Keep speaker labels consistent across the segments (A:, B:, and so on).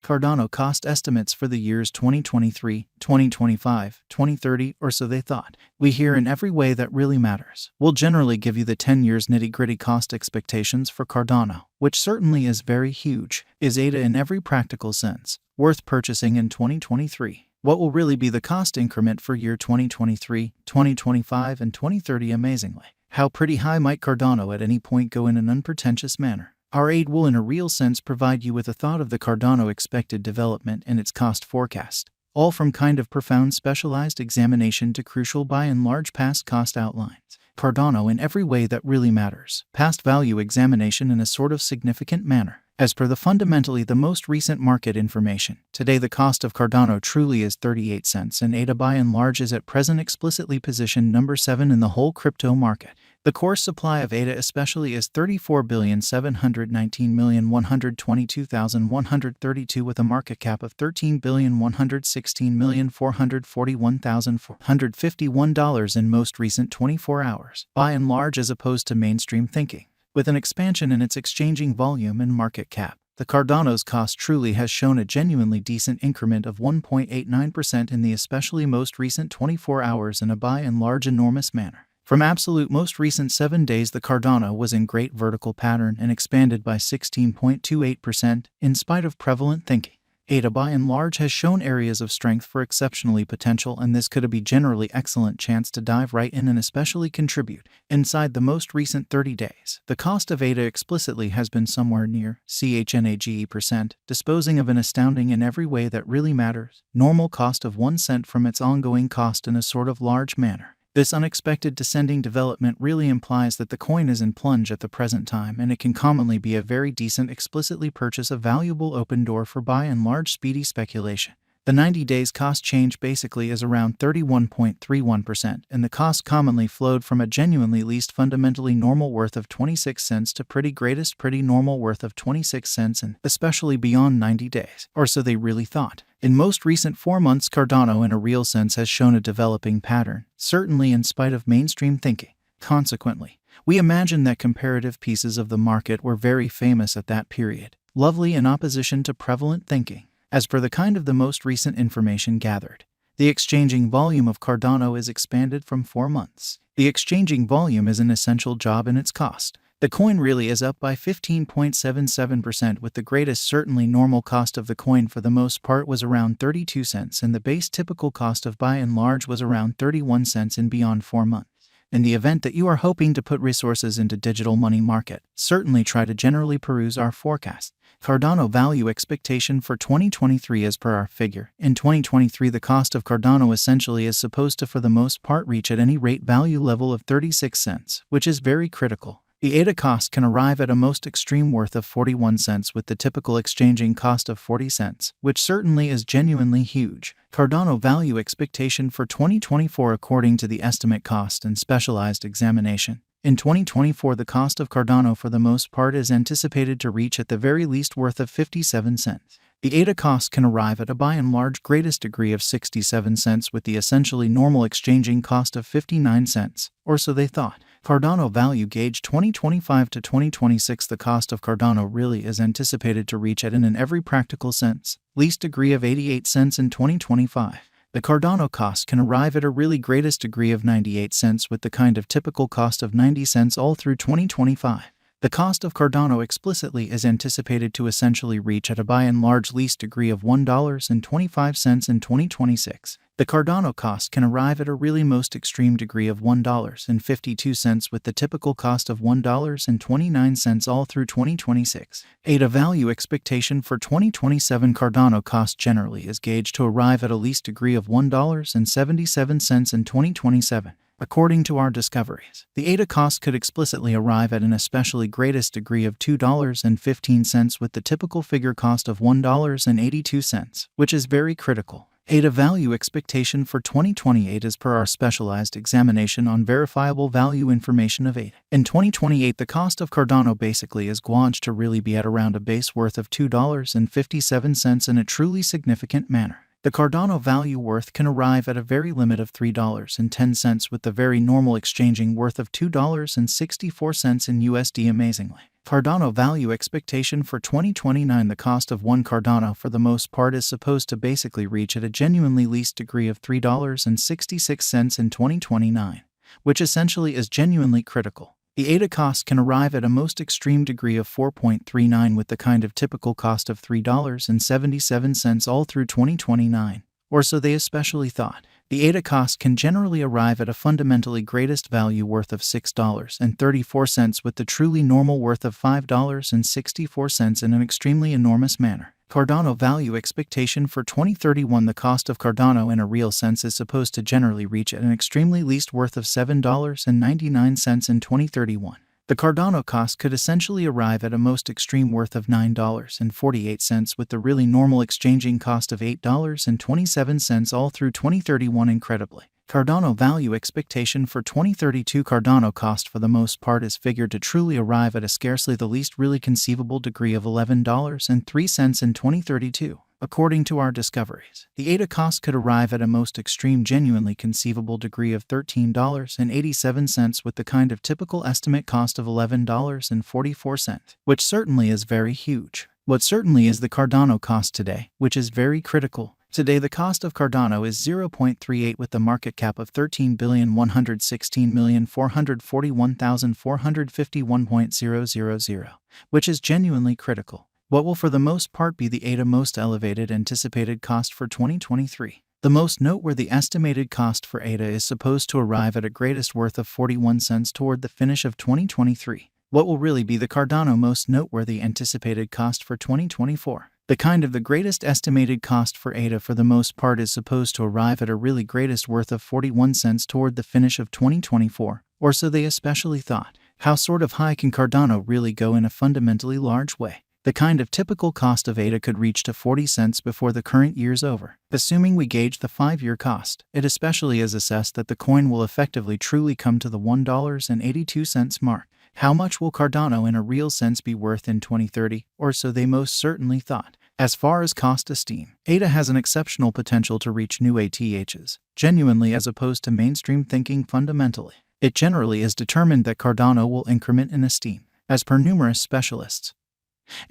A: Cardano cost estimates for the years 2023, 2025, 2030, or so they thought. We hear in every way that really matters. We'll generally give you the 10 years nitty-gritty cost expectations for Cardano, which certainly is very huge. Is ADA in every practical sense worth purchasing in 2023? What will really be the cost increment for year 2023, 2025, and 2030? Amazingly, how pretty high might Cardano at any point go in an unpretentious manner? Our aid will in a real sense provide you with a thought of the Cardano expected development and its cost forecast, all from kind of profound specialized examination to crucial by and large past cost outlines. Cardano in every way that really matters. Past value examination in a sort of significant manner. As per the fundamentally the most recent market information, today the cost of Cardano truly is 38 cents and ADA by and large is at present explicitly positioned number 7 in the whole crypto market. The course supply of ADA especially is 34,719,122,132 with a market cap of $13,116,441,451 in most recent 24 hours, by and large as opposed to mainstream thinking. With an expansion in its exchanging volume and market cap, the Cardano's cost truly has shown a genuinely decent increment of 1.89% in the especially most recent 24 hours in a by and large enormous manner. From absolute most recent 7 days, the Cardano was in great vertical pattern and expanded by 16.28% in spite of prevalent thinking. ADA by and large has shown areas of strength for exceptionally potential, and this could be generally excellent chance to dive right in and especially contribute. Inside the most recent 30 days, the cost of ADA explicitly has been somewhere near CHNAGE%, disposing of an astounding in every way that really matters, normal cost of 1 cent from its ongoing cost in a sort of large manner. This unexpected descending development really implies that the coin is in plunge at the present time, and it can commonly be a very decent explicitly purchase a valuable open door for by and large speedy speculation. The 90 days cost change basically is around 31.31%, and the cost commonly flowed from a genuinely least fundamentally normal worth of 26 cents to pretty greatest pretty normal worth of 26 cents, and especially beyond 90 days, or so they really thought. In most recent 4 months, Cardano in a real sense has shown a developing pattern, certainly in spite of mainstream thinking. Consequently, we imagine that comparative pieces of the market were very famous at that period, lovely in opposition to prevalent thinking. As per the kind of the most recent information gathered, the exchanging volume of Cardano is expanded from 4 months. The exchanging volume is an essential job in its cost. The coin really is up by 15.77%, with the greatest certainly normal cost of the coin for the most part was around 32 cents and the base typical cost of by and large was around 31 cents in beyond 4 months. In the event that you are hoping to put resources into digital money market, certainly try to generally peruse our forecast. Cardano value expectation for 2023 as per our figure. In 2023, the cost of Cardano essentially is supposed to for the most part reach at any rate value level of 36 cents, which is very critical. The ADA cost can arrive at a most extreme worth of 41 cents with the typical exchanging cost of 40 cents, which certainly is genuinely huge. Cardano value expectation for 2024 according to the estimate cost and specialized examination. In 2024, the cost of Cardano for the most part is anticipated to reach at the very least worth of 57 cents. The ADA cost can arrive at a by and large greatest degree of 67 cents with the essentially normal exchanging cost of 59 cents, or so they thought. Cardano value gauge 2025 to 2026. The cost of Cardano really is anticipated to reach at in every practical sense, least degree of 88 cents in 2025. The Cardano cost can arrive at a really greatest degree of 98 cents with the kind of typical cost of 90 cents all through 2025. The cost of Cardano explicitly is anticipated to essentially reach at a by and large least degree of $1.25 in 2026. The Cardano cost can arrive at a really most extreme degree of $1.52 with the typical cost of $1.29 all through 2026. ADA value expectation for 2027 Cardano cost generally is gauged to arrive at a least degree of $1.77 in 2027. According to our discoveries, the ADA cost could explicitly arrive at an especially greatest degree of $2.15 with the typical figure cost of $1.82, which is very critical. ADA value expectation for 2028 as per our specialized examination on verifiable value information of ADA. In 2028, the cost of Cardano basically is gauged to really be at around a base worth of $2.57 in a truly significant manner. The Cardano value worth can arrive at a very limit of $3.10, with the very normal exchanging worth of $2.64 in USD. Amazingly, Cardano value expectation for 2029. The cost of one Cardano for the most part is supposed to basically reach at a genuinely least degree of $3.66 in 2029, which essentially is genuinely critical. The ADA cost can arrive at a most extreme degree of 4.39, with the kind of typical cost of $3.77 all through 2029, or so they especially thought. The ADA cost can generally arrive at a fundamentally greatest value worth of $6.34, with the truly normal worth of $5.64 in an extremely enormous manner. Cardano value expectation for 2031. The cost of Cardano in a real sense is supposed to generally reach at an extremely least worth of $7.99 in 2031. The Cardano cost could essentially arrive at a most extreme worth of $9.48, with the really normal exchanging cost of $8.27 all through 2031. Incredibly, Cardano value expectation for 2032. Cardano cost for the most part is figured to truly arrive at a scarcely the least really conceivable degree of $11.03 in 2032. According to our discoveries, the ADA cost could arrive at a most extreme genuinely conceivable degree of $13.87, with the kind of typical estimate cost of $11.44, which certainly is very huge. What certainly is the Cardano cost today, which is very critical. Today the cost of Cardano is 0.38, with the market cap of $13,116,441,451.000, which is genuinely critical. What will for the most part be the ADA most elevated anticipated cost for 2023? The most noteworthy estimated cost for ADA is supposed to arrive at a greatest worth of 41 cents toward the finish of 2023. What will really be the Cardano most noteworthy anticipated cost for 2024? The kind of the greatest estimated cost for ADA for the most part is supposed to arrive at a really greatest worth of 41 cents toward the finish of 2024, or so they especially thought. How sort of high can Cardano really go in a fundamentally large way? The kind of typical cost of ADA could reach to 40 cents before the current year's over. Assuming we gauge the 5-year cost, it especially is assessed that the coin will effectively truly come to the $1.82 mark. How much will Cardano in a real sense be worth in 2030, or so they most certainly thought? As far as cost esteem, ADA has an exceptional potential to reach new ATHs, genuinely as opposed to mainstream thinking fundamentally. It generally is determined that Cardano will increment in esteem. As per numerous specialists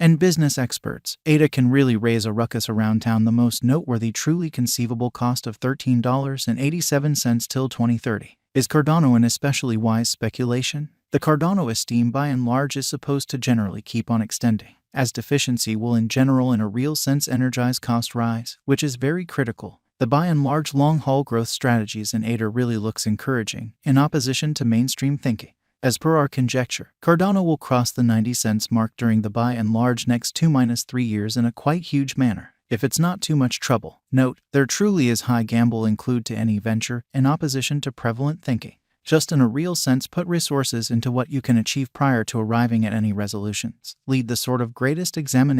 A: and business experts, ADA can really raise a ruckus around town. The most noteworthy truly conceivable cost of $13.87 till 2030. Is Cardano an especially wise speculation? The Cardano esteem by and large is supposed to generally keep on extending, as deficiency will in general in a real sense energize cost rise, which is very critical. The by and large long-haul growth strategies in ADA really looks encouraging, in opposition to mainstream thinking. As per our conjecture, Cardano will cross the 90 cents mark during the by and large next 2-3 years in a quite huge manner, if it's not too much trouble. Note, there truly is high gamble include to any venture, in opposition to prevalent thinking. Just in a real sense put resources into what you can achieve prior to arriving at any resolutions. Lead the sort of greatest examination